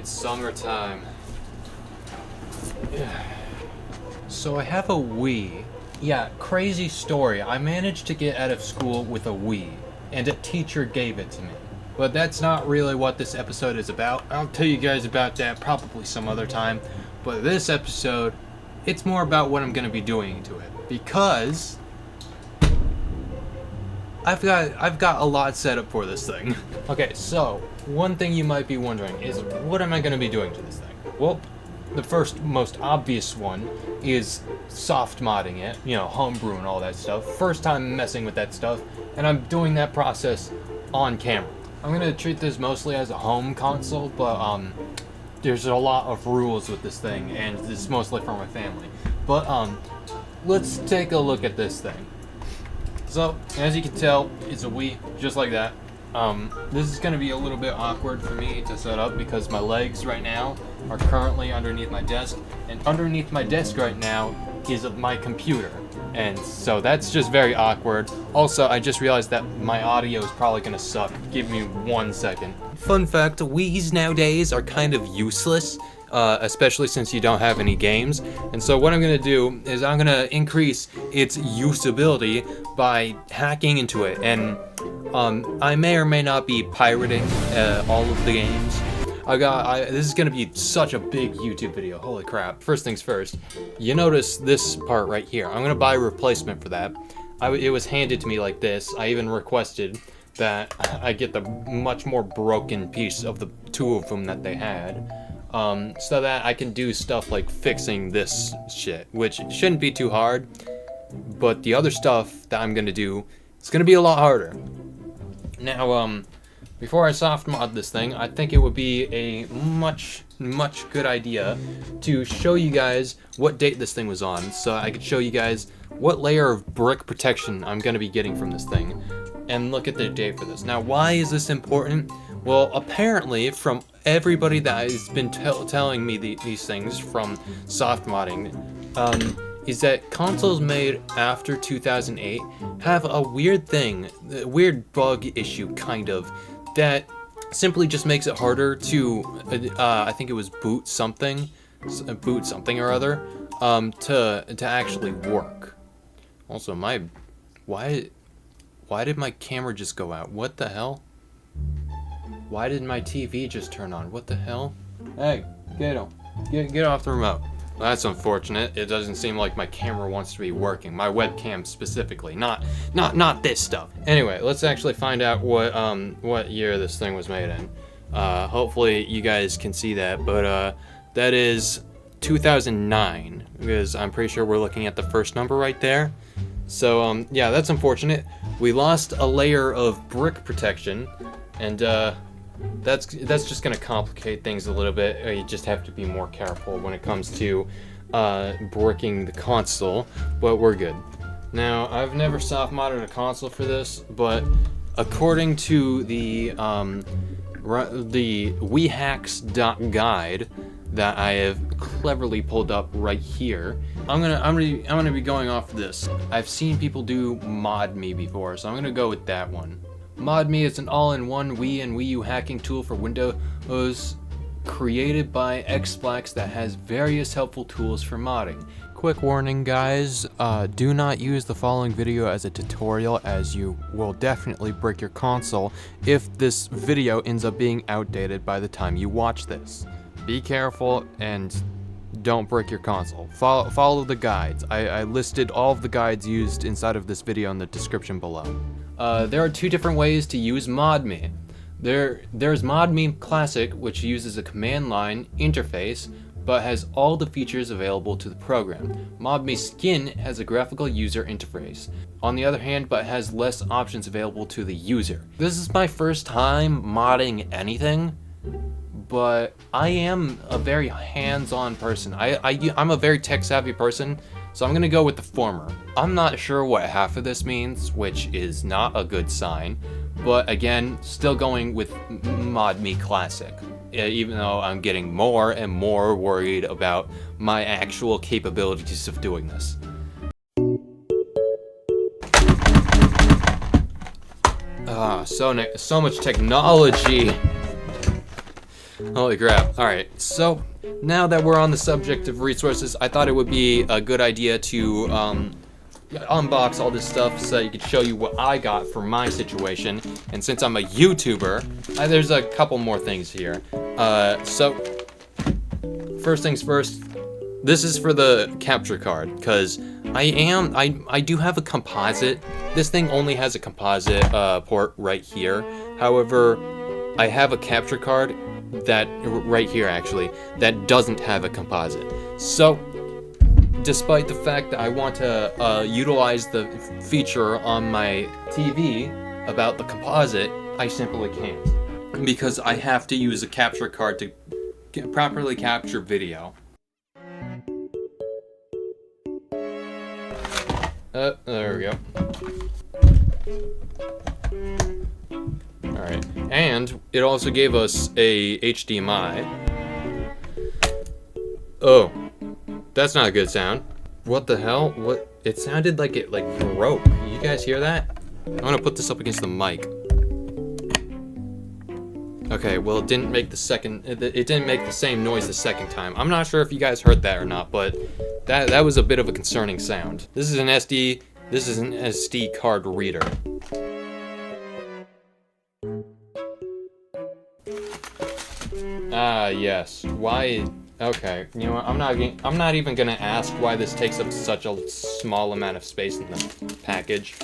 It's summertime. So I have a Wii. Yeah, crazy story. I managed to get out of school with a Wii, and a teacher gave it to me. But that's not really what this episode is about. I'll tell you guys about that probably some other time. But this episode, it's more about what I'm going to be doing to it. Because I've got a lot set up for this thing. Okay, so one thing you might be wondering is, what am I going to be doing to this thing? Well, the first, most obvious one is soft modding it, you know, homebrew and all that stuff. First time messing with that stuff, and I'm doing that process on camera. I'm going to treat this mostly as a home console, but there's a lot of rules with this thing, and this is mostly for my family. But let's take a look at this thing. So, as you can tell, it's a Wii, just like that. This is going to be a little bit awkward for me to set up because my legs right now are currently underneath my desk, and underneath my desk right now is my computer, and so that's just very awkward. Also, I just realized that my audio is probably going to suck. Give me 1 second. Fun fact, Wiis nowadays are kind of useless, especially since you don't have any games, and so what I'm going to do is I'm going to increase its usability by hacking into it, and I may or may not be pirating all of the games. This is gonna be such a big YouTube video, holy crap. First things first, you notice this part right here. I'm gonna buy a replacement for that. It was handed to me like this. I even requested that I get the much more broken piece of the two of them that they had, so that I can do stuff like fixing this shit, which shouldn't be too hard, but the other stuff that I'm gonna do, it's gonna be a lot harder. Now, before I soft mod this thing, I think it would be a much good idea to show you guys what date this thing was on, so I could show you guys what layer of brick protection I'm going to be getting from this thing, and look at the date for this. Now, why is this important? Well, apparently, from everybody that has been telling me these things from soft modding, is that consoles made after 2008 have a weird thing, a weird bug issue, kind of, that simply just makes it harder to, I think it was boot something or other, to actually work. Also, why did my camera just go out? What the hell? Why did my TV just turn on? What the hell? Hey, get off the remote. Well, that's unfortunate. It doesn't seem like my camera wants to be working. My webcam specifically, not this stuff. Anyway, let's actually find out what year this thing was made in. Hopefully you guys can see that, but that is 2009, because I'm pretty sure we're looking at the first number right there. So yeah, that's unfortunate. We lost a layer of brick protection, and that's just gonna complicate things a little bit. You just have to be more careful when it comes to bricking the console, but we're good. Now, I've never soft modded a console for this, but according to the WeHacks.guide that I have cleverly pulled up right here, I'm gonna be going off this. I've seen people do BootMii before, so I'm gonna go with that one. BootMii is an all-in-one Wii and Wii U hacking tool for Windows, created by Xflax that has various helpful tools for modding. Quick warning, guys, do not use the following video as a tutorial, as you will definitely break your console if this video ends up being outdated by the time you watch this. Be careful and don't break your console. Follow the guides. I listed all of the guides used inside of this video in the description below. There are two different ways to use BootMii. There's BootMii Classic, which uses a command line interface, but has all the features available to the program. BootMii Skin has a graphical user interface, on the other hand, but has less options available to the user. This is my first time modding anything, but I am a very hands-on person. I'm a very tech-savvy person, so I'm gonna go with the former. I'm not sure what half of this means, which is not a good sign, but again, still going with BootMii Classic, even though I'm getting more and more worried about my actual capabilities of doing this. So much technology. Holy crap. Alright, so now that we're on the subject of resources, I thought it would be a good idea to unbox all this stuff so that you could show you what I got for my situation. And since I'm a YouTuber, there's a couple more things here. So, first things first, this is for the capture card, because I do have a composite. This thing only has a composite port right here. However, I have a capture card that, right here actually, that doesn't have a composite. So, despite the fact that I want to utilize the feature on my TV about the composite, I simply can't. Because I have to use a capture card to properly capture video. There we go. Alright, and it also gave us a HDMI. Oh, that's not a good sound. What the hell? What? It sounded like it broke. You guys hear that? I'm gonna put this up against the mic. Okay, well it didn't make the same noise the second time. I'm not sure if you guys heard that or not, but that was a bit of a concerning sound. This is an SD card reader. Ah, yes. Why? Okay, you know what? I'm not even gonna ask why this takes up such a small amount of space in the package.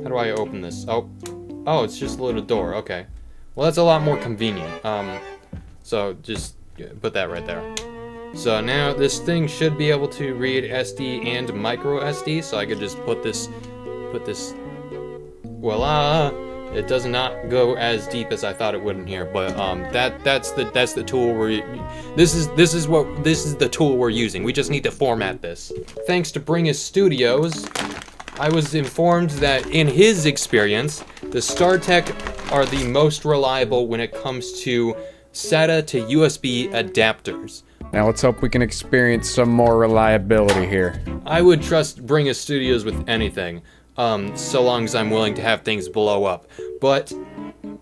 How do I open this? Oh, it's just a little door. Okay. Well, that's a lot more convenient. So just put that right there. So now this thing should be able to read SD and micro SD. So I could just put this. Voila! It does not go as deep as I thought it would in here, but that's the tool this is the tool we're using. We just need to format this. Thanks to Bringus Studios, I was informed that in his experience, the StarTech are the most reliable when it comes to SATA to USB adapters. Now let's hope we can experience some more reliability here. I would trust Bringus Studios with anything. So long as I'm willing to have things blow up. But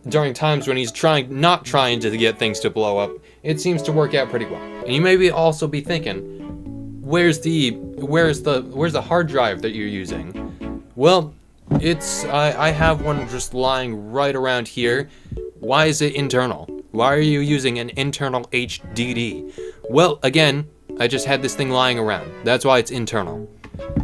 during times when he's not trying to get things to blow up, it seems to work out pretty well. And you may also be thinking, where's the hard drive that you're using? Well, I have one just lying right around here. Why is it internal? Why are you using an internal HDD? Well, again, I just had this thing lying around. That's why it's internal.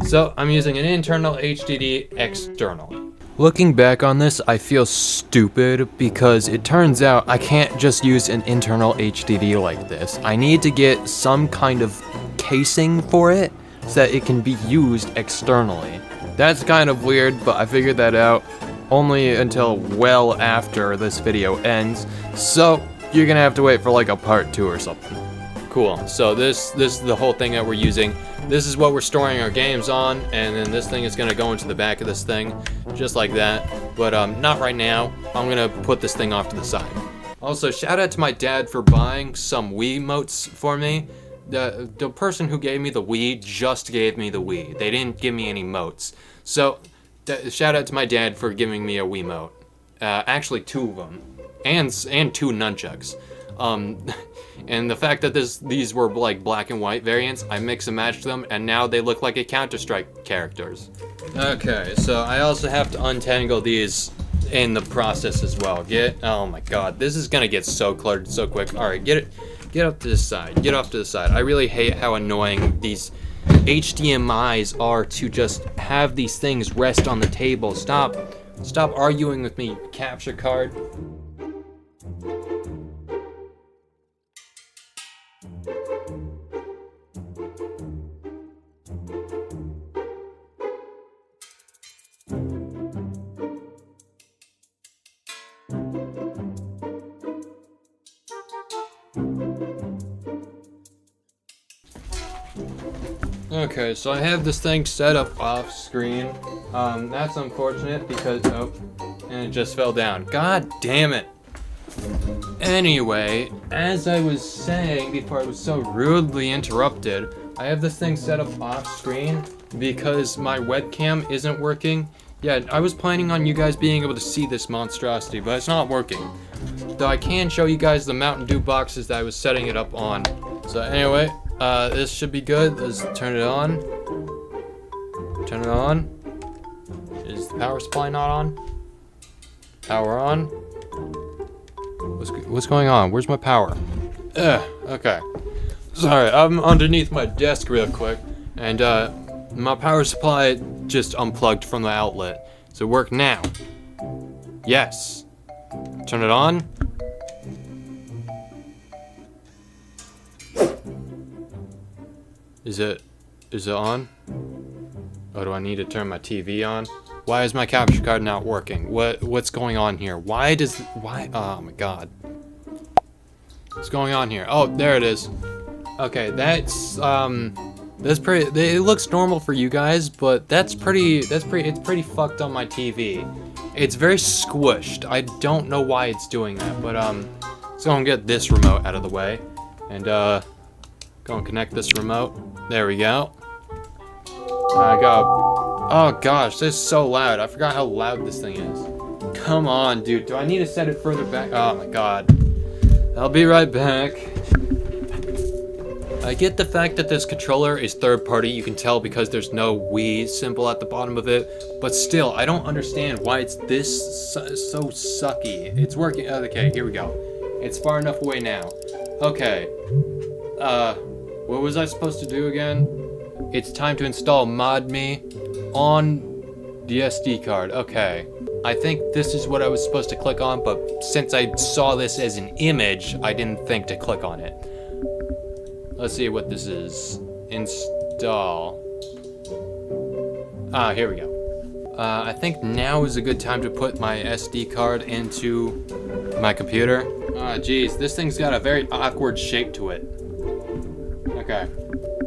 So I'm using an internal HDD externally. Looking back on this, I feel stupid because it turns out I can't just use an internal HDD like this. I need to get some kind of casing for it so that it can be used externally. That's kind of weird, but I figured that out only until well after this video ends. So you're gonna have to wait for like a part 2 or something. Cool, so this is the whole thing that we're using. This is what we're storing our games on, and then this thing is gonna go into the back of this thing, just like that. But not right now. I'm gonna put this thing off to the side. Also, shout out to my dad for buying some Wii motes for me. The person who gave me the Wii just gave me the Wii. They didn't give me any motes. So, shout out to my dad for giving me a Wii mote. Actually, 2 of them, and 2 nunchucks. And the fact that these were like black and white variants, I mix and matched them, and now they look like Counter-Strike characters. Okay, so I also have to untangle these in the process as well. Oh my god, this is gonna get so cluttered so quick. Alright, get up to the side, get off to the side. I really hate how annoying these HDMIs are to just have these things rest on the table. Stop arguing with me, capture card. Okay, so I have this thing set up off screen. That's unfortunate because, and it just fell down. God damn it. Anyway, as I was saying before I was so rudely interrupted, I have this thing set up off screen because my webcam isn't working Yeah, I was planning on you guys being able to see this monstrosity, but it's not working. Though I can show you guys the Mountain Dew boxes that I was setting it up on. So anyway, this should be good. Let's turn it on. Turn it on. Is the power supply not on? Power on. What's going on? Where's my power? Okay. Sorry, I'm underneath my desk real quick, and my power supply just unplugged from the outlet. So work now. Yes. Turn it on. Is it on? Oh, do I need to turn my TV on? Why is my capture card not working? What's going on here? Oh my god. What's going on here? Oh, there it is. Okay, that's pretty, it looks normal for you guys, but it's pretty fucked on my TV. It's very squished. I don't know why it's doing that, but let's go and get this remote out of the way, and go and connect this remote. There we go. Oh gosh, this is so loud. I forgot how loud this thing is. Come on, dude. Do I need to set it further back? Oh my god. I'll be right back. I get the fact that this controller is third party, you can tell because there's no Wii symbol at the bottom of it, but still, I don't understand why it's this so sucky. It's working. Okay, here we go. It's far enough away now. Okay. What was I supposed to do again? It's time to install BootMii on the SD card. Okay. I think this is what I was supposed to click on, but since I saw this as an image, I didn't think to click on it. Let's see what this is. Install. Here we go. I think now is a good time to put my SD card into my computer. Geez, this thing's got a very awkward shape to it. Okay.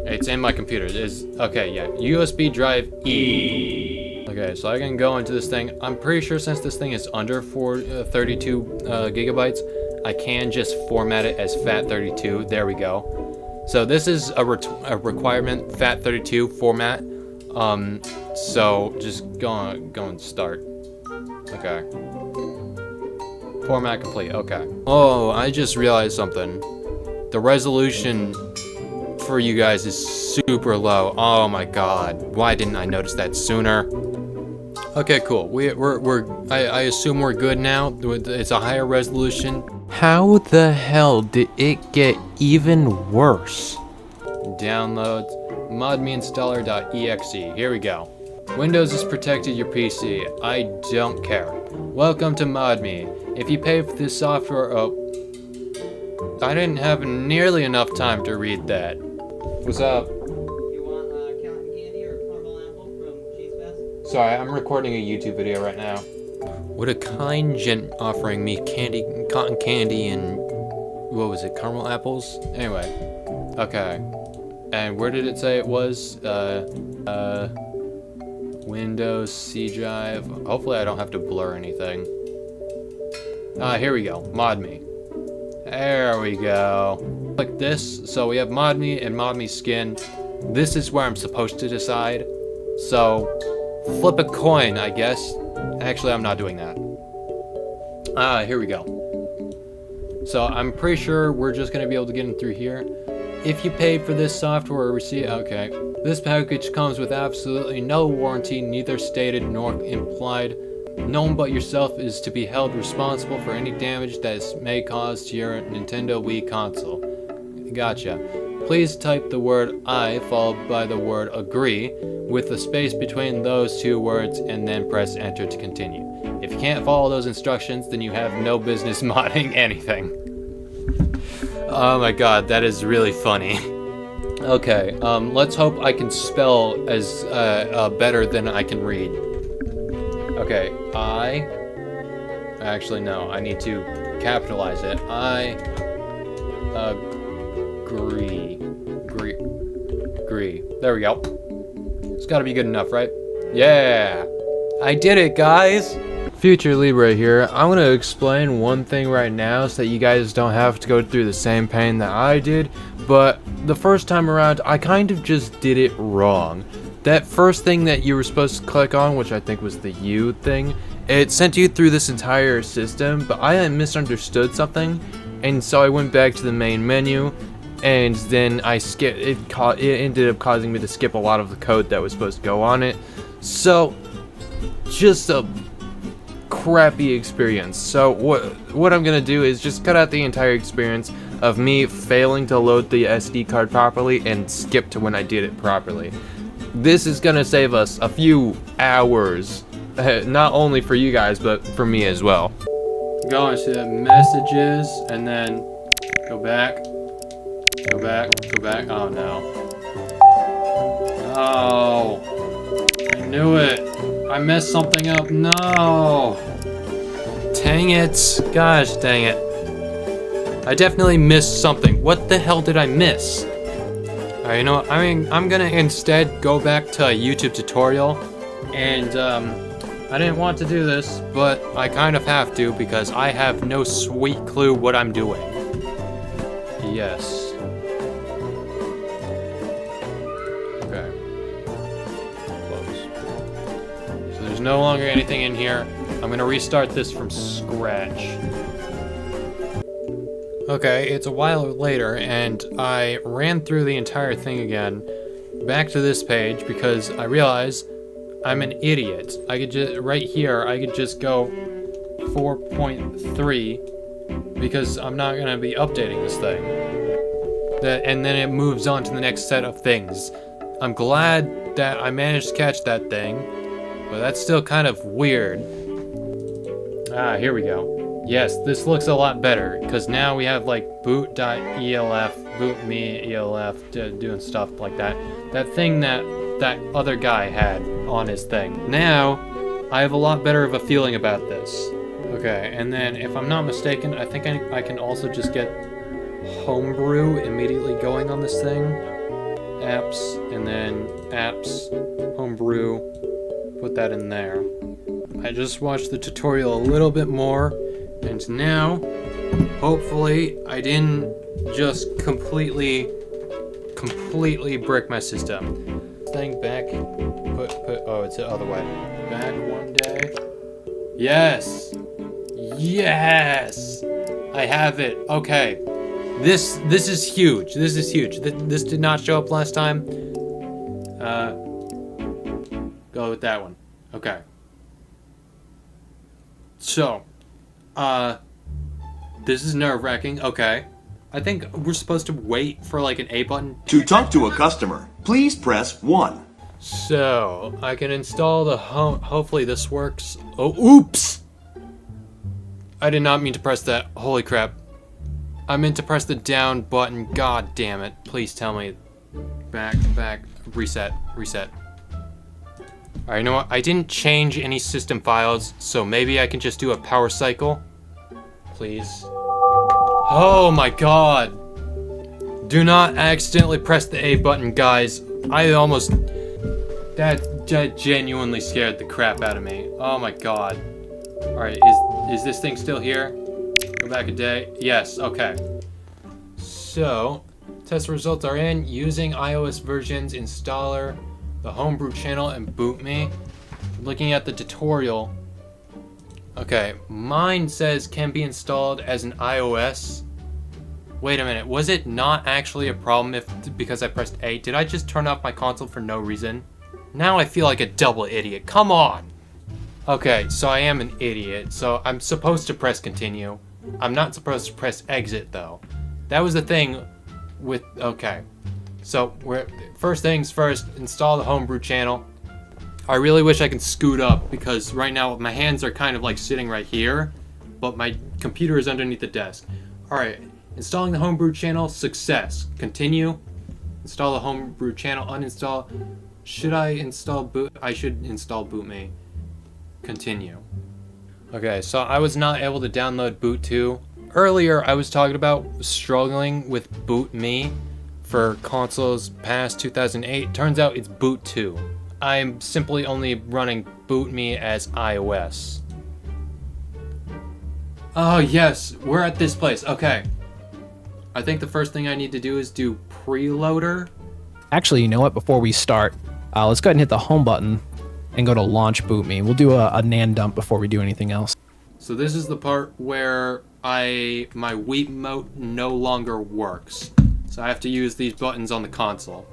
It's in my computer. Okay, yeah. USB drive E. Okay, so I can go into this thing. I'm pretty sure since this thing is under 32 gigabytes, I can just format it as FAT32. There we go. So this is a requirement, FAT32 format. So just go and start. Okay. Format complete, okay. Oh, I just realized something. The resolution for you guys is super low. Oh my god. Why didn't I notice that sooner? Okay, cool. I assume we're good now. It's a higher resolution. How the hell did it get even worse? Downloads BootMii installer.exe. Here we go. Windows has protected your PC. I don't care. Welcome to BootMii. If you pay for this software, I didn't have nearly enough time to read that. What's up? You want cotton candy or caramel apple from Cheese Fest? Sorry, I'm recording a YouTube video right now. What a kind gent offering me cotton candy and what was it, caramel apples? Anyway, okay. And where did it say it was? Windows, C drive. Hopefully I don't have to blur anything. Here we go, BootMii. There we go. Click this, so we have BootMii and BootMii skin. This is where I'm supposed to decide. So, flip a coin, I guess. Actually, I'm not doing that. Here we go. So, I'm pretty sure we're just gonna be able to get in through here. If you pay for this software or receive, okay. This package comes with absolutely no warranty, neither stated nor implied. No one but yourself is to be held responsible for any damage that this may cause to your Nintendo Wii console. Gotcha. Please type the word I followed by the word agree with a space between those two words and then press enter to continue. If you can't follow those instructions, then you have no business modding anything. Oh my god, that is really funny. Okay, let's hope I can spell as better than I can read. Okay, actually no, I need to capitalize it. I agree. There we go. It's gotta be good enough, right? Yeah! I did it, guys! Future Libre here. I'm gonna explain one thing right now so that you guys don't have to go through the same pain that I did, but the first time around, I kind of just did it wrong. that first thing that you were supposed to click on, which I think was the U thing, it sent you through this entire system, but I had misunderstood something, and so I went back to the main menu, and then I skipped. It ended up causing me to skip a lot of the code that was supposed to go on it. So, just a crappy experience. So what I'm gonna do is just cut out the entire experience of me failing to load the SD card properly and skip to when I did it properly. This is gonna save us a few hours, not only for you guys but for me as well. Go into the messages and then go back. Oh no. Oh, I knew it. I messed something up. No. Dang it. Gosh dang it. I definitely missed something. What the hell did I miss? Alright, you know what? I'm gonna instead go back to a YouTube tutorial. And, I didn't want to do this, but I kind of have to because I have no sweet clue what I'm doing. Yes. Okay. Close. So there's no longer anything in here. I'm gonna restart this from scratch. Okay, it's a while later, and I ran through the entire thing again, back to this page, because I realized I'm an idiot. I could just, right here, I could just go 4.3, because I'm not gonna be updating this thing. And then it moves on to the next set of things. I'm glad that I managed to catch that thing, but that's still kind of weird. Ah, here we go. Yes, this looks a lot better, because now we have like boot.elf, BootMii elf, doing stuff like that. That thing that other guy had on his thing. Now, I have a lot better of a feeling about this. Okay, and then if I'm not mistaken, I think I can also just get Homebrew immediately going on this thing. Apps, and then apps, Homebrew, put that in there. I just watched the tutorial a little bit more, and now, hopefully, I didn't just completely brick my system. Thing back, oh, it's the other way. Back one day. Yes! Yes! I have it. Okay. This is huge. This is huge. This did not show up last time. Go with that one. Okay. So, this is nerve-wracking. Okay. I think we're supposed to wait for like an A button. To talk to a customer, please press 1. So, I can install the hopefully this works. Oh, oops! I did not mean to press that. Holy crap. I meant to press the down button. God damn it. Please tell me. Back, reset. Alright, you know what? I didn't change any system files, so maybe I can just do a power cycle. Please. Oh my god. Do not accidentally press the A button, guys. That genuinely scared the crap out of me. Oh my god. Alright, is this thing still here? Go back a day. Yes, okay. So, test results are in. Using iOS versions, installer, the Homebrew channel, and BootMii. Looking at the tutorial. Okay, mine says can be installed as an iOS. Wait a minute, was it not actually a problem because I pressed A? Did I just turn off my console for no reason? Now I feel like a double idiot. Come on! Okay, so I am an idiot. So I'm supposed to press continue. I'm not supposed to press exit though. That was the thing with, okay. So first things first, install the Homebrew channel. I really wish I could scoot up because right now my hands are kind of like sitting right here, but my computer is underneath the desk. Alright, installing the Homebrew channel, success. Continue. Install the Homebrew channel, uninstall. Should I install I should install BootMii. Continue. Okay, so I was not able to download Boot 2. Earlier, I was talking about struggling with BootMii for consoles past 2008. Turns out it's Boot 2. I'm simply only running BootMii as iOS. Oh yes, we're at this place. Okay. I think the first thing I need to do is do preloader. Actually, you know what? Before we start, Let's go ahead and hit the home button and go to launch BootMii. We'll do a NAND dump before we do anything else. So this is the part where my Wiimote no longer works. So I have to use these buttons on the console.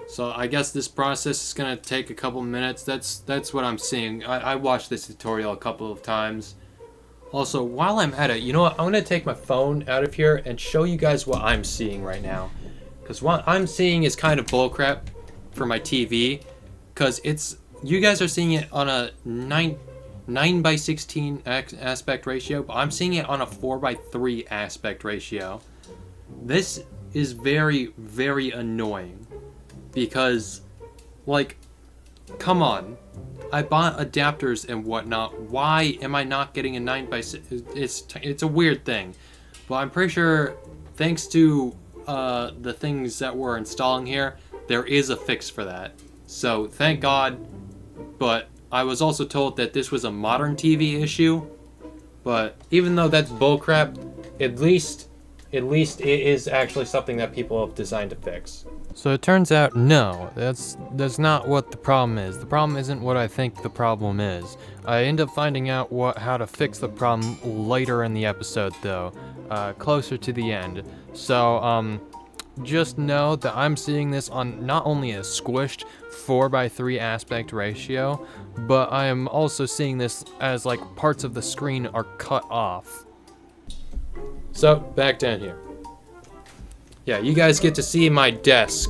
So I guess this process is gonna take a couple minutes. That's what I'm seeing. I watched this tutorial a couple of times. Also, while I'm at it, you know what? I'm gonna take my phone out of here and show you guys what I'm seeing right now. Because what I'm seeing is kind of bullcrap for my TV. Because you guys are seeing it on a 9:16 aspect ratio, but I'm seeing it on a 4:3 aspect ratio. This is very, very annoying. Because, like, come on. I bought adapters and whatnot. Why am I not getting a 9:6? It's a weird thing, but I'm pretty sure thanks to the things that we're installing here, there is a fix for that. So thank God. But I was also told that this was a modern TV issue. But even though that's bullcrap, at least it is actually something that people have designed to fix. So it turns out, no, that's not what the problem is. The problem isn't what I think the problem is. I end up finding out how to fix the problem later in the episode, though, closer to the end. So, just know that I'm seeing this on not only a squished 4:3 aspect ratio, but I am also seeing this as like parts of the screen are cut off. So, back down here. Yeah, you guys get to see my desk.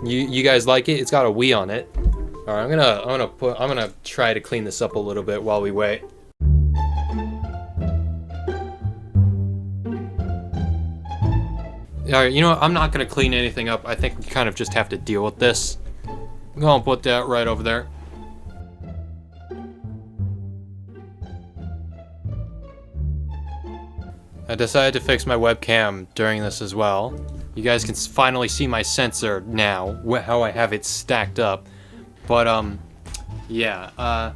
You guys like it? It's got a Wii on it. All right, I'm gonna try to clean this up a little bit while we wait. All right, you know what? I'm not gonna clean anything up. I think we kind of just have to deal with this. I'm gonna put that right over there. I decided to fix my webcam during this as well. You guys can finally see my sensor now, how I have it stacked up. But, yeah,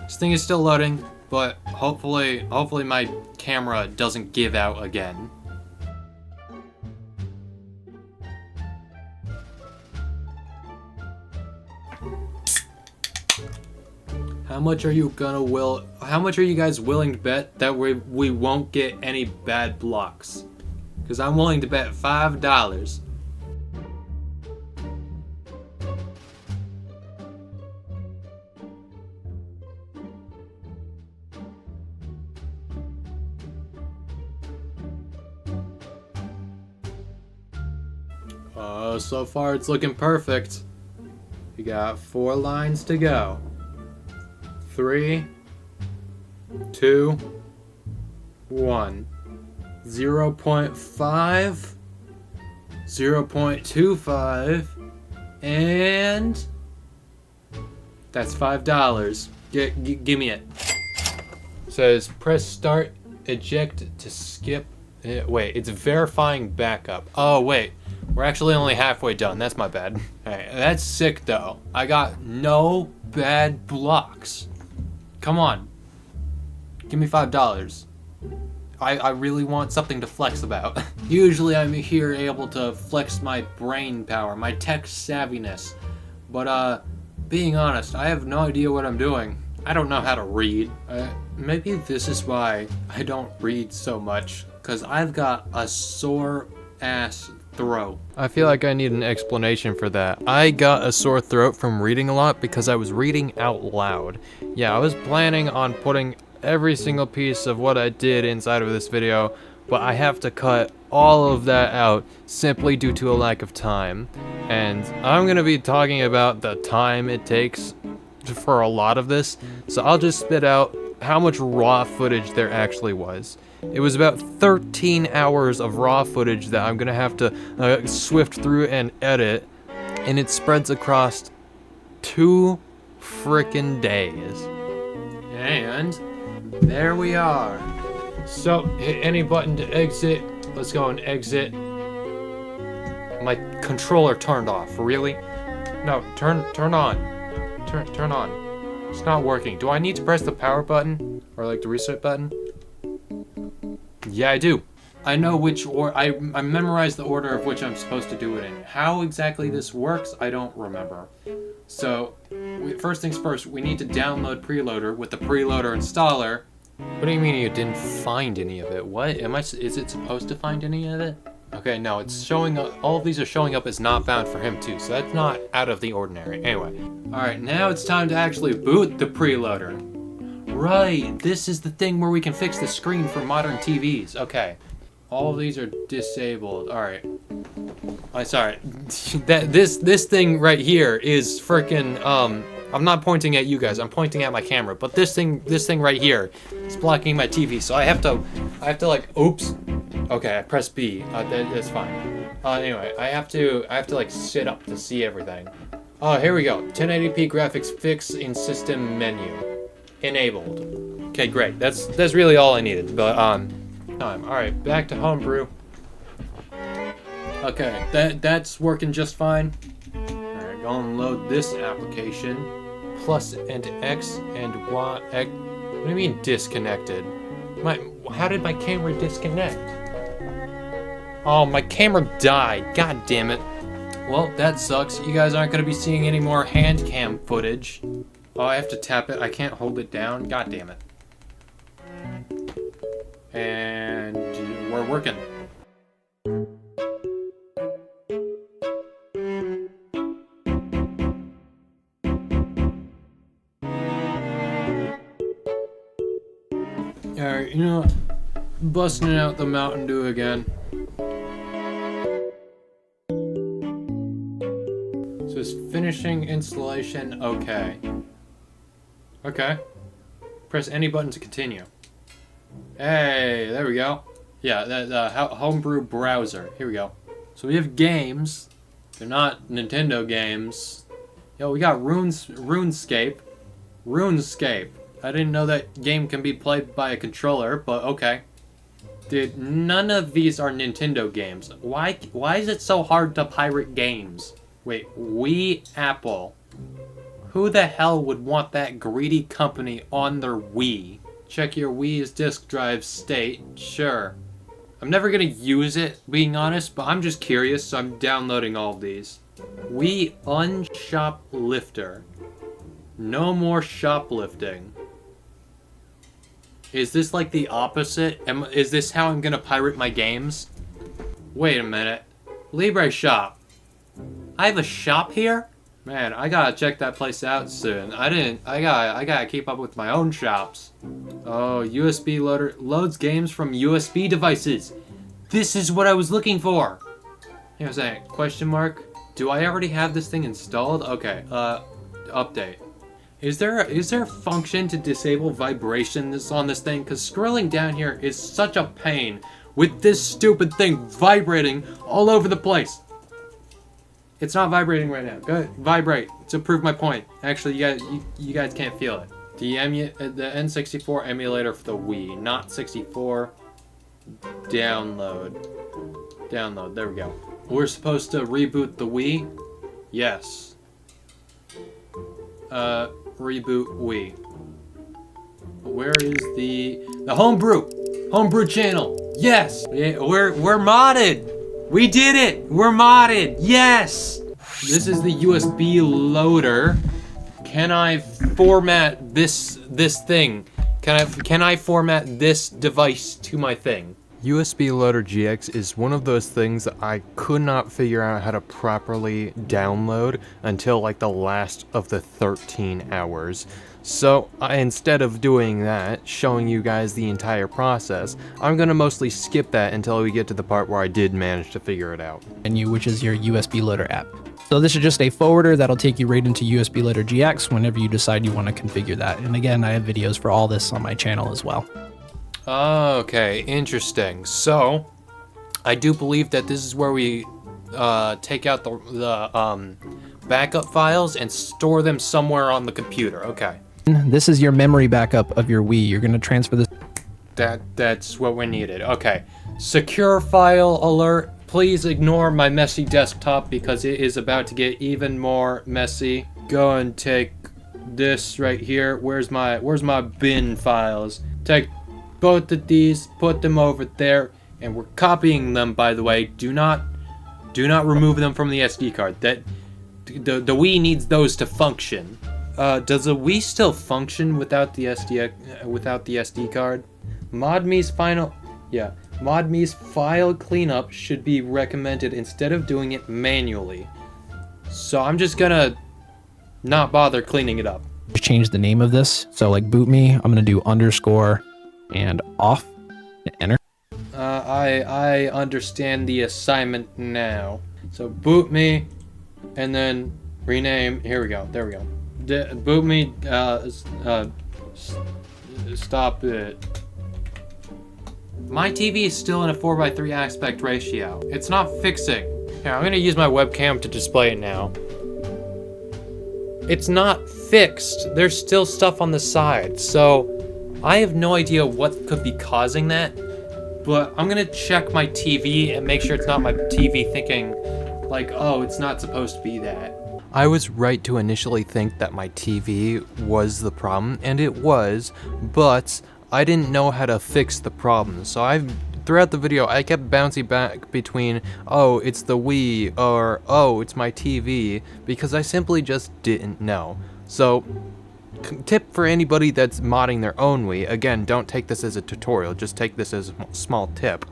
this thing is still loading, but hopefully my camera doesn't give out again. How much are you guys willing to bet that we won't get any bad blocks? Because I'm willing to bet $5. So far it's looking perfect. We got 4 lines to go. 3, 2, 1. 0.5, 0.25, and that's $5. Give me it. Says press start, eject to skip. Wait, it's verifying backup. Oh wait, we're actually only halfway done. That's my bad. Alright, that's sick though. I got no bad blocks. Come on. Give me $5. I really want something to flex about. Usually I'm here able to flex my brain power, my tech savviness. But being honest, I have no idea what I'm doing. I don't know how to read. Maybe this is why I don't read so much, because I've got a sore ass throat. I feel like I need an explanation for that. I got a sore throat from reading a lot because I was reading out loud. Yeah, I was planning on putting every single piece of what I did inside of this video, but I have to cut all of that out simply due to a lack of time. And I'm gonna be talking about the time it takes for a lot of this, so I'll just spit out how much raw footage there actually was. It was about 13 hours of raw footage that I'm gonna have to swift through and edit, and it spreads across 2 frickin' days. And there we are. So, hit any button to exit. Let's go and exit. My controller turned off, really? No, turn on. Turn on. It's not working. Do I need to press the power button? Or like the reset button? Yeah, I do. I know which I memorized the order of which I'm supposed to do it in. How exactly this works, I don't remember. So, first things first, we need to download Preloader with the Preloader installer. What do you mean you didn't find any of it? What? Is it supposed to find any of it? Okay, no, it's showing up, all of these are showing up as not found for him too, so that's not out of the ordinary. Anyway, alright, now it's time to actually boot the Preloader. Right, this is the thing where we can fix the screen for modern TVs. Okay, all of these are disabled. Alright. I'm sorry. This thing right here is frickin' I'm not pointing at you guys, I'm pointing at my camera, but this thing right here is blocking my TV, so I have to like, oops. Okay, I pressed B. That's fine. Anyway, I have to like sit up to see everything. Oh, here we go. 1080p graphics fix in system menu. Enabled. Okay, great. That's really all I needed. But all right, back to Homebrew. Okay, that's working just fine. All right, go and load this application. Plus and X and Y. X. What do you mean disconnected? How did my camera disconnect? Oh, my camera died. God damn it. Well, that sucks. You guys aren't going to be seeing any more hand cam footage. Oh, I have to tap it. I can't hold it down. God damn it. And we're working. Alright, you know what? Busting out the Mountain Dew again. So it's finishing installation, okay. Okay. Press any button to continue. Hey, there we go. Yeah, the Homebrew browser. Here we go. So we have games. They're not Nintendo games. Yo, we got RuneScape. RuneScape. I didn't know that game can be played by a controller, but okay. Dude, none of these are Nintendo games. Why is it so hard to pirate games? Wait, Apple. Who the hell would want that greedy company on their Wii? Check your Wii's disk drive state. Sure. I'm never gonna use it, being honest, but I'm just curious, so I'm downloading all of these. Wii Unshoplifter. No more shoplifting. Is this like the opposite? Is this how I'm gonna pirate my games? Wait a minute. Libre Shop. I have a shop here? Man, I gotta check that place out soon. I gotta keep up with my own shops. Oh, USB loader loads games from USB devices. This is what I was looking for. Here, was that question mark? Do I already have this thing installed? Okay, update. Is there a function to disable vibrations on this thing? Because scrolling down here is such a pain with this stupid thing vibrating all over the place. It's not vibrating right now. Go ahead, vibrate to prove my point. Actually, you guys can't feel it. The N64 emulator for the Wii, not 64. Download. There we go. We're supposed to reboot the Wii. Yes. Reboot Wii. Where is the Homebrew channel? Yes. Yeah, we're modded. We did it! We're modded! Yes! This is the USB loader. Can I format this thing? Can I format this device to my thing? USB Loader GX is one of those things that I could not figure out how to properly download until like the last of the 13 hours. So instead of doing that, showing you guys the entire process, I'm gonna mostly skip that until we get to the part where I did manage to figure it out. Menu, which is your USB Loader app. So this is just a forwarder that'll take you right into USB Loader GX whenever you decide you want to configure that. And again, I have videos for all this on my channel as well. Okay, interesting. So I do believe that this is where we take out the backup files and store them somewhere on the computer. Okay. This is your memory backup of your Wii. You're going to transfer this. That's what we needed. Okay. Secure file alert. Please ignore my messy desktop because it is about to get even more messy. Go and take this right here. Where's my bin files? Take both of these, put them over there. and we're copying them, by the way. Do not remove them from the SD card. That the Wii needs those to function. Does the Wii still function without the SD card? ModMi's file cleanup should be recommended instead of doing it manually. So I'm just gonna not bother cleaning it up. Change the name of this. So like BootMii, I'm gonna do underscore and off, enter. I understand the assignment now. So BootMii, and then rename. Here we go. There we go. BootMii. Stop it. My TV is still in a 4:3 aspect ratio. It's not fixing. Here, I'm gonna use my webcam to display it now. It's not fixed. There's still stuff on the side, so I have no idea what could be causing that, but I'm gonna check my TV and make sure it's not my TV thinking like, oh, it's not supposed to be that. I was right to initially think that my TV was the problem, and it was, but I didn't know how to fix the problem, so throughout the video, I kept bouncing back between, oh, it's the Wii, or, oh, it's my TV, because I simply just didn't know. So, tip for anybody that's modding their own Wii, again, don't take this as a tutorial, just take this as a small tip.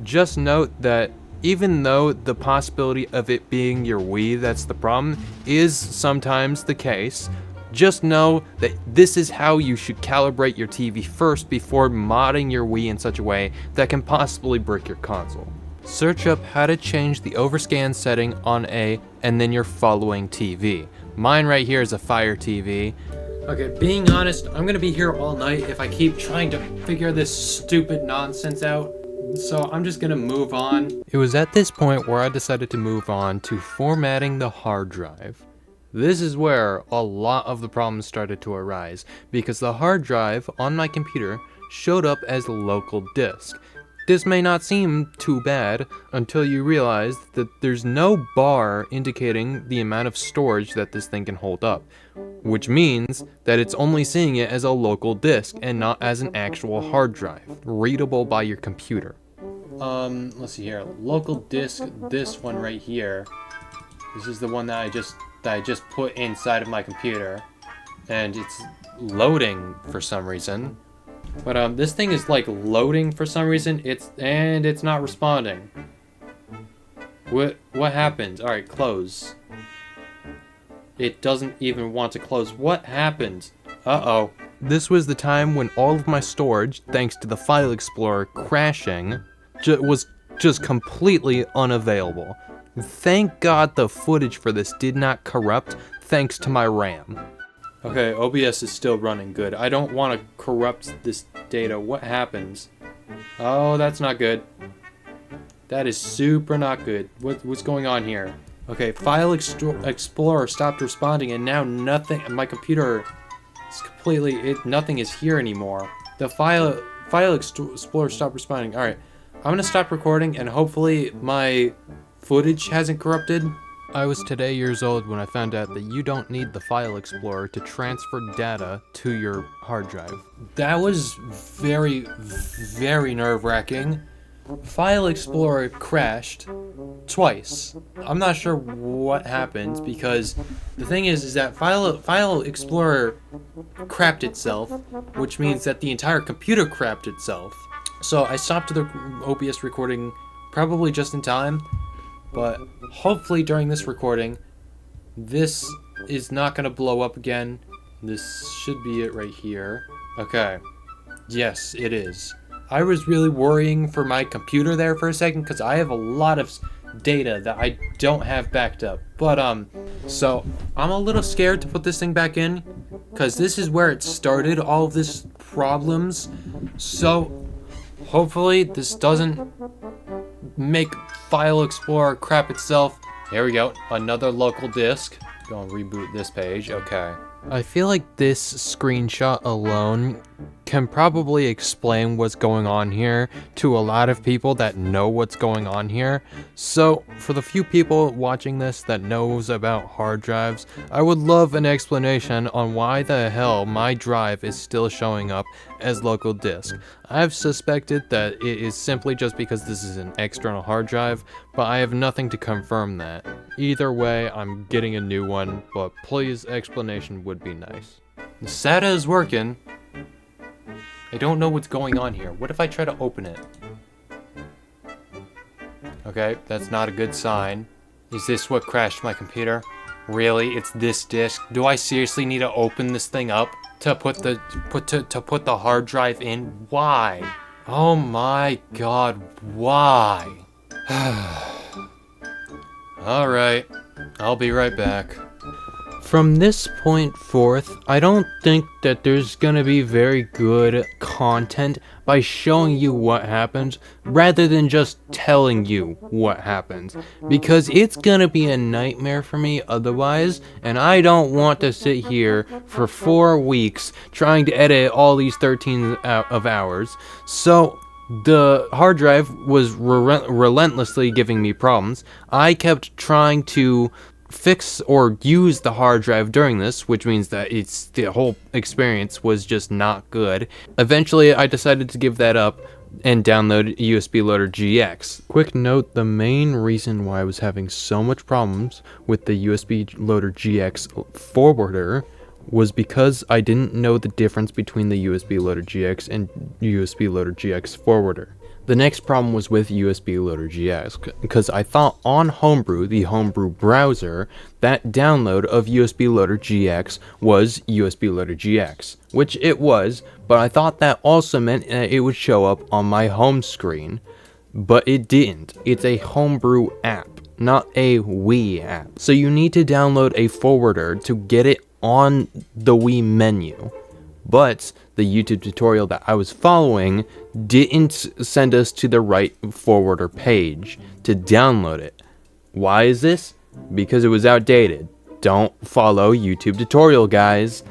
Just note that even though the possibility of it being your Wii that's the problem is sometimes the case, just know that this is how you should calibrate your TV first before modding your Wii in such a way that can possibly break your console. Search up how to change the overscan setting on and then your following TV. Mine right here is a Fire TV. Okay, being honest, I'm gonna be here all night if I keep trying to figure this stupid nonsense out. So I'm just gonna move on. It was at this point where I decided to move on to formatting the hard drive. This is where a lot of the problems started to arise, because the hard drive on my computer showed up as local disk. This may not seem too bad until you realize that there's no bar indicating the amount of storage that this thing can hold up, which means that it's only seeing it as a local disk and not as an actual hard drive, readable by your computer. Let's see here, local disk, this one right here. This is the one that I just put inside of my computer, and it's loading for some reason. But this thing is like loading for some reason. It's not responding. What happened? All right, close. It doesn't even want to close. What happened? Uh-oh. This was the time when all of my storage, thanks to the File Explorer crashing, was just completely unavailable. Thank God the footage for this did not corrupt thanks to my RAM. Okay, OBS is still running good. I don't want to corrupt this data. What happens? Oh, that's not good. That is super not good. What's going on here? Okay, File Explorer stopped responding, and now nothing. My computer is completely. Nothing is here anymore. The File Explorer stopped responding. All right, I'm gonna stop recording, and hopefully my footage hasn't corrupted. I was today years old when I found out that you don't need the File Explorer to transfer data to your hard drive. That was very, very nerve-wracking. File Explorer crashed twice. I'm not sure what happened, because the thing is that File Explorer crapped itself, which means that the entire computer crapped itself. So I stopped the OBS recording probably just in time. But hopefully during this recording, this is not going to blow up again. This should be it right here. Okay. Yes, it is. I was really worrying for my computer there for a second, because I have a lot of data that I don't have backed up. But, so I'm a little scared to put this thing back in, because this is where it started, all of this problems. So hopefully this doesn't make File Explorer crap itself. There we go, another local disk. Go and reboot this page. Okay. I feel like this screenshot alone can probably explain what's going on here to a lot of people that know what's going on here. So for the few people watching this that knows about hard drives, I would love an explanation on why the hell my drive is still showing up as local disk. I've suspected that it is simply just because this is an external hard drive, but I have nothing to confirm that. Either way, I'm getting a new one, but please, explanation would be nice. The SATA is working. I don't know what's going on here. What if I try to open it? Okay, that's not a good sign. Is this what crashed my computer? Really? It's this disk? Do I seriously need to open this thing up to put the hard drive in? Why? Oh my god, why? Alright, I'll be right back. From this point forth, I don't think that there's gonna be very good content by showing you what happens rather than just telling you what happens, because it's gonna be a nightmare for me otherwise, and I don't want to sit here for 4 weeks trying to edit all these 13 of hours. So the hard drive was relentlessly giving me problems. I kept trying to fix or use the hard drive during this, which means that the whole experience was just not good. Eventually I decided to give that up and download USB Loader GX. Quick note, the main reason why I was having so much problems with the USB Loader GX forwarder was because I didn't know the difference between the USB Loader GX and USB Loader GX forwarder. The next problem was with USB Loader GX, because I thought on Homebrew, the Homebrew browser, that download of USB Loader GX was USB Loader GX, which it was, but I thought that also meant it would show up on my home screen, but it didn't. It's a Homebrew app, not a Wii app. So you need to download a forwarder to get it on the Wii menu. But the YouTube tutorial that I was following didn't send us to the right forwarder page to download it. Why is this? Because it was outdated. Don't follow YouTube tutorial, guys.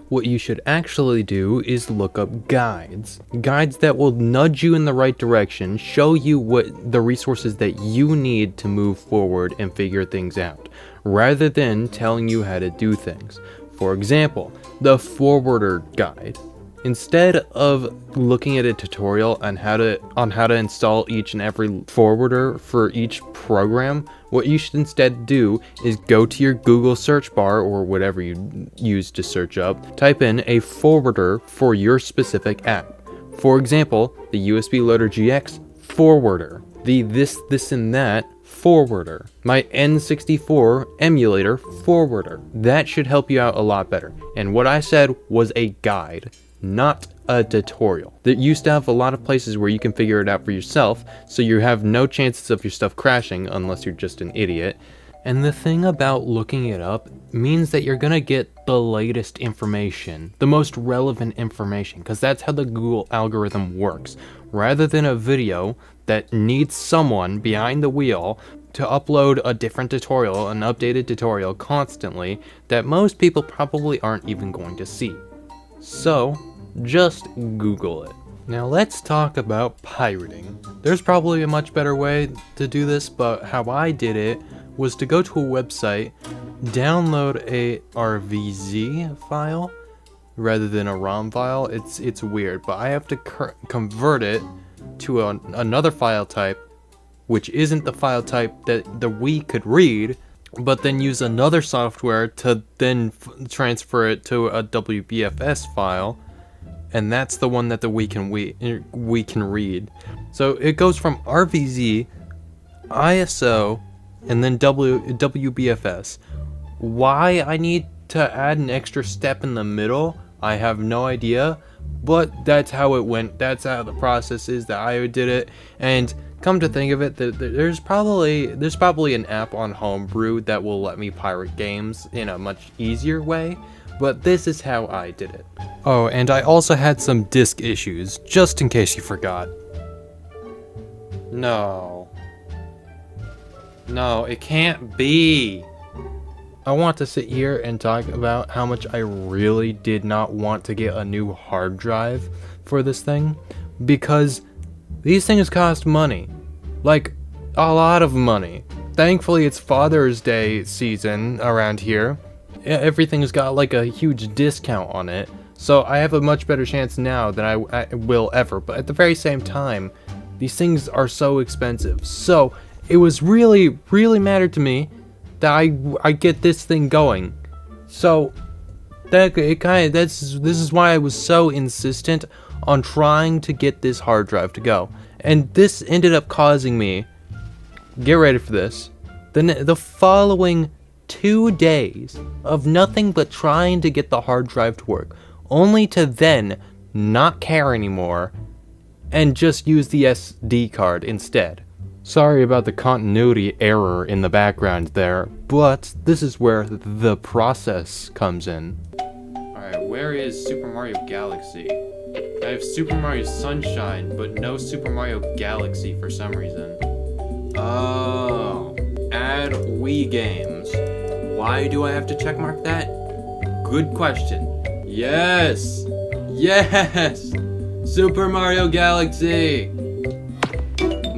What you should actually do is look up guides. Guides that will nudge you in the right direction, show you what the resources that you need to move forward and figure things out, rather than telling you how to do things. For example, the forwarder guide. Instead of looking at a tutorial on how to install each and every forwarder for each program, what you should instead do is go to your Google search bar or whatever you use to search up, type in a forwarder for your specific app. For example, the USB Loader GX forwarder, the this and that forwarder, my N64 emulator forwarder. That should help you out a lot better. And what I said was a guide, not a tutorial. That used to have a lot of places where you can figure it out for yourself, so you have no chances of your stuff crashing unless you're just an idiot. And the thing about looking it up means that you're gonna get the latest information, the most relevant information, because that's how the Google algorithm works. Rather than a video that needs someone behind the wheel to upload a different tutorial, an updated tutorial constantly, that most people probably aren't even going to see. So, just Google it. Now let's talk about pirating. There's probably a much better way to do this, but how I did it was to go to a website, download a RVZ file rather than a ROM file. It's weird, but I have to convert it to another file type, which isn't the file type that the Wii could read, but then use another software to then transfer it to a WBFS file, and that's the one that the Wii can read. So it goes from RVZ, ISO, and then WBFS. Why I need to add an extra step in the middle, I have no idea, but that's how it went. That's how the process is that I did it. And come to think of it, there's probably an app on Homebrew that will let me pirate games in a much easier way, but this is how I did it. Oh, and I also had some disk issues, just in case you forgot. No, it can't be. I want to sit here and talk about how much I really did not want to get a new hard drive for this thing, because these things cost money. Like, a lot of money. Thankfully, it's Father's Day season around here. Everything's got like a huge discount on it, so I have a much better chance now than I will ever. But at the very same time, these things are so expensive. So it was really mattered to me that I get this thing going. So this is why I was so insistent on trying to get this hard drive to go. And this ended up causing me, get ready for this, the following 2 days of nothing but trying to get the hard drive to work, only to then not care anymore and just use the SD card instead. Sorry about the continuity error in the background there, but this is where the process comes in. Alright, where is Super Mario Galaxy? I have Super Mario Sunshine, but no Super Mario Galaxy for some reason. Oh, add Wii games. Why do I have to checkmark that? Good question. Yes! Yes! Super Mario Galaxy!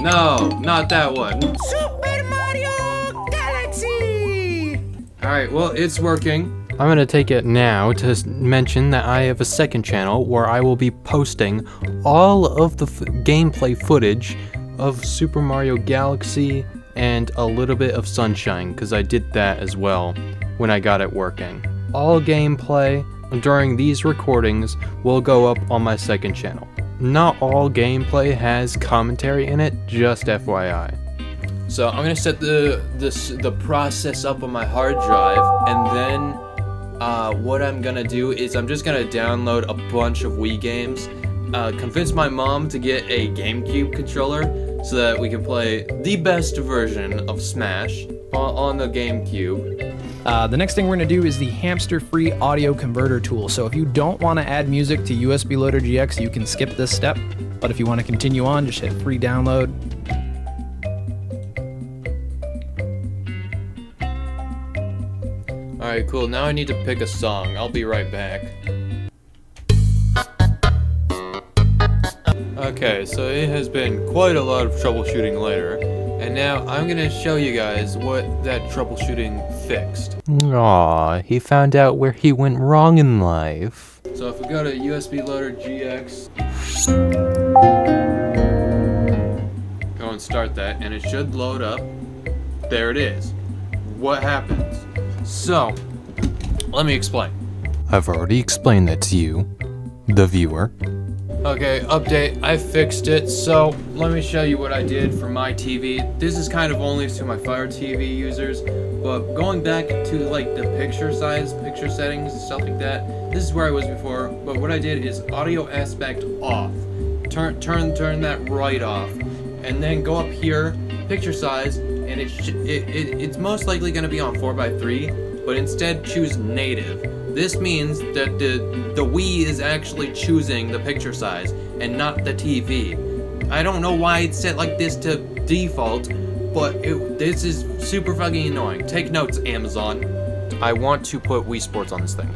No, not that one. Super Mario Galaxy! Alright, well, it's working. I'm gonna take it now to mention that I have a second channel where I will be posting all of the gameplay footage of Super Mario Galaxy and a little bit of Sunshine, because I did that as well when I got it working. All gameplay during these recordings will go up on my second channel. Not all gameplay has commentary in it, just FYI. So I'm gonna set the process up on my hard drive, and then what I'm gonna do is I'm just gonna download a bunch of Wii games, convince my mom to get a GameCube controller so that we can play the best version of Smash on the GameCube. The next thing we're going to do is the hamster-free audio converter tool. So if you don't want to add music to USB Loader GX, you can skip this step. But if you want to continue on, just hit free download. Alright, cool. Now I need to pick a song. I'll be right back. Okay, so it has been quite a lot of troubleshooting later. And now I'm gonna show you guys what that troubleshooting fixed. Aw, he found out where he went wrong in life. So if we go to USB Loader GX, go and start that, and it should load up. There it is. What happens? So, let me explain. I've already explained that to you, the viewer. Okay, update, I fixed it, so let me show you what I did for my TV. This is kind of only to my Fire TV users, but going back to like the picture size, picture settings and stuff like that, this is where I was before, but what I did is audio aspect off. Turn that right off, and then go up here, picture size, and it's most likely going to be on 4:3, but instead choose native. This means that the Wii is actually choosing the picture size and not the TV. I don't know why it's set like this to default, but this is super fucking annoying. Take notes, Amazon. I want to put Wii Sports on this thing.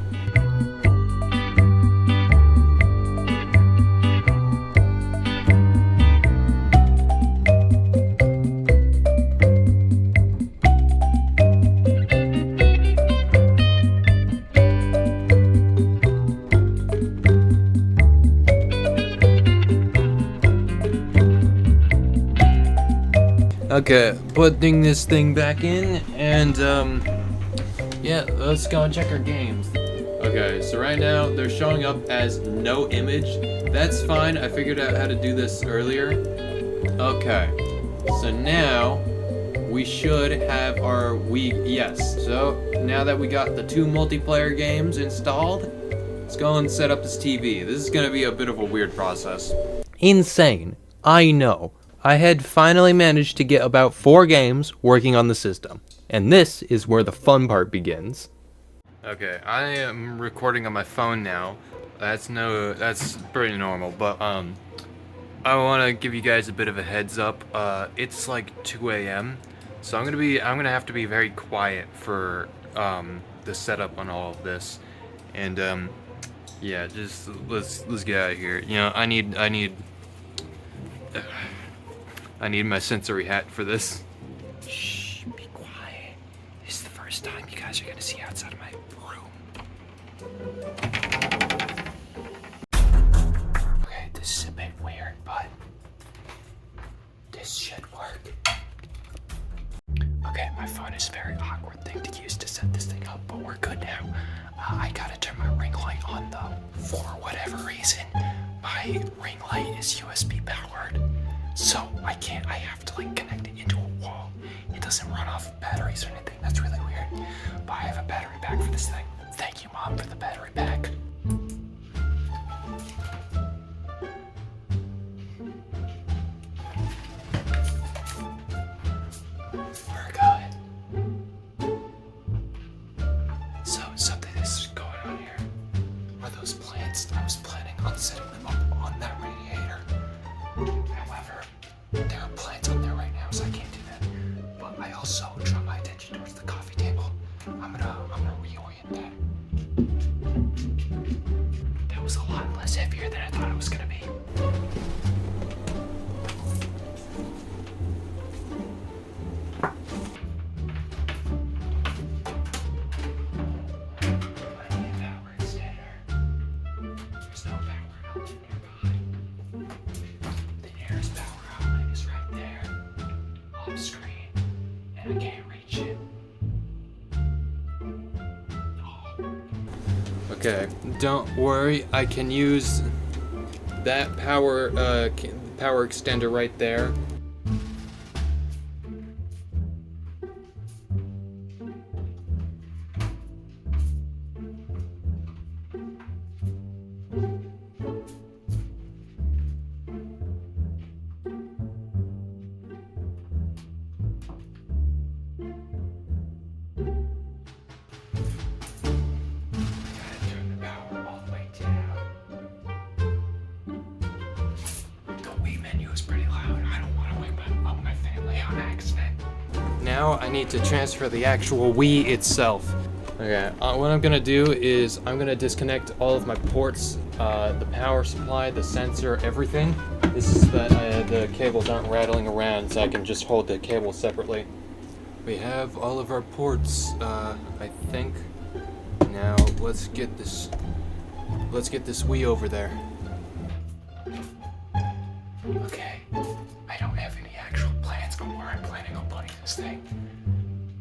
Okay, putting this thing back in, and yeah, let's go and check our games. Okay, so right now they're showing up as no image. That's fine, I figured out how to do this earlier. Okay, so now we should have our Wii, yes. So now that we got the 2 multiplayer games installed, let's go and set up this TV. This is gonna be a bit of a weird process. Insane, I know. I had finally managed to get about 4 games working on the system, and this is where the fun part begins. Okay, I am recording on my phone now. That's pretty normal, but I want to give you guys a bit of a heads up. It's like 2 a.m., so I'm gonna have to be very quiet for the setup on all of this, and yeah, just let's get out of here. You know, I need my sensory hat for this. Shh, be quiet. This is the first time you guys are gonna see outside of my room. Okay, this is a bit weird, but this should work. Okay, my phone is a very awkward thing to use to set this thing up, but we're good now. I gotta turn my ring light on though. For whatever reason, my ring light is USB powered. So I have to like connect it into a wall. It doesn't run off of batteries or anything. That's really weird. But I have a battery pack for this thing. Thank you, Mom, for the battery pack. We're good. So something is going on here. Are those plants? I was planning on setting them up on that radiator. However, there are plants on there right now, so I can't do that. But I also draw my attention towards the coffee table. I'm gonna reorient that. That was a lot less heavier than I thought it was gonna be. Screen, and I can't reach it. Okay, don't worry. I can use that power extender right there. Now I need to transfer the actual Wii itself. Okay, what I'm gonna do is I'm gonna disconnect all of my ports, the power supply, the sensor, everything. This is that the cables aren't rattling around, so I can just hold the cable separately. We have all of our ports, I think. Now let's get this Wii over there. Okay, I don't have any actual plans on where I'm planning on putting this thing.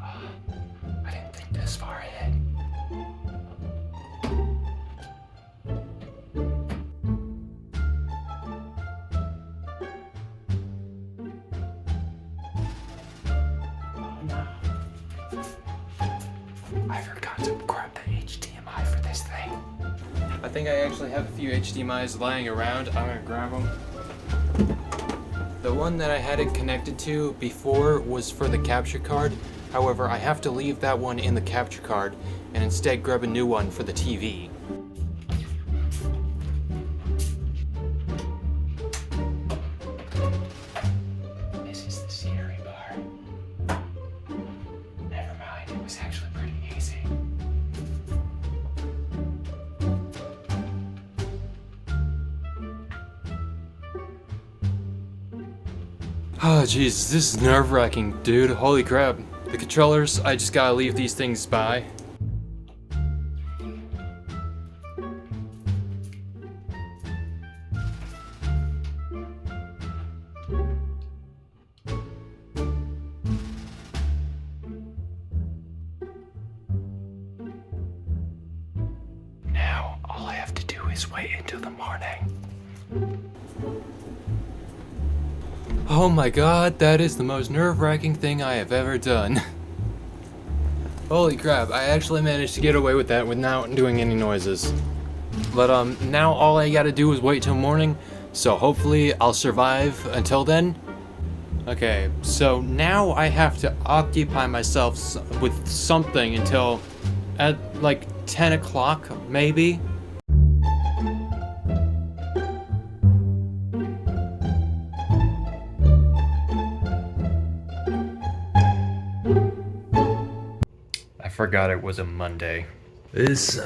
I didn't think this far ahead. Oh no. I forgot to grab the HDMI for this thing. I think I actually have a few HDMIs lying around. I'm gonna grab them. The one that I had it connected to before was for the capture card. However, I have to leave that one in the capture card and instead grab a new one for the TV. This is the scenery bar. Never mind, it was actually pretty easy. Oh jeez, this is nerve-wracking, dude. Holy crap. The controllers, I just gotta leave these things by. Now, all I have to do is wait until the morning. Oh my god, that is the most nerve-wracking thing I have ever done. Holy crap, I actually managed to get away with that without doing any noises. But now all I gotta do is wait till morning, so hopefully I'll survive until then. Okay, so now I have to occupy myself with something until at like 10 o'clock, maybe? I forgot it was a Monday. This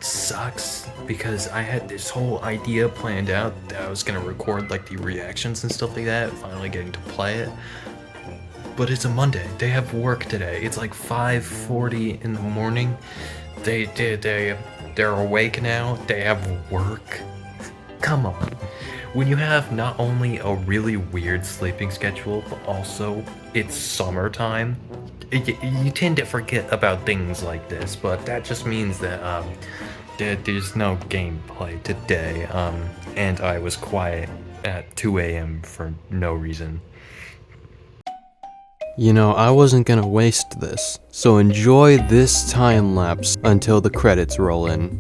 sucks because I had this whole idea planned out that I was gonna record like the reactions and stuff like that, finally getting to play it. But it's a Monday. They have work today. It's like 5:40 in the morning. They're awake now. They have work. Come on. When you have not only a really weird sleeping schedule, but also it's summertime, you tend to forget about things like this, but that just means that there's no gameplay today, and I was quiet at 2 a.m. for no reason. You know, I wasn't gonna waste this, so enjoy this time lapse until the credits roll in.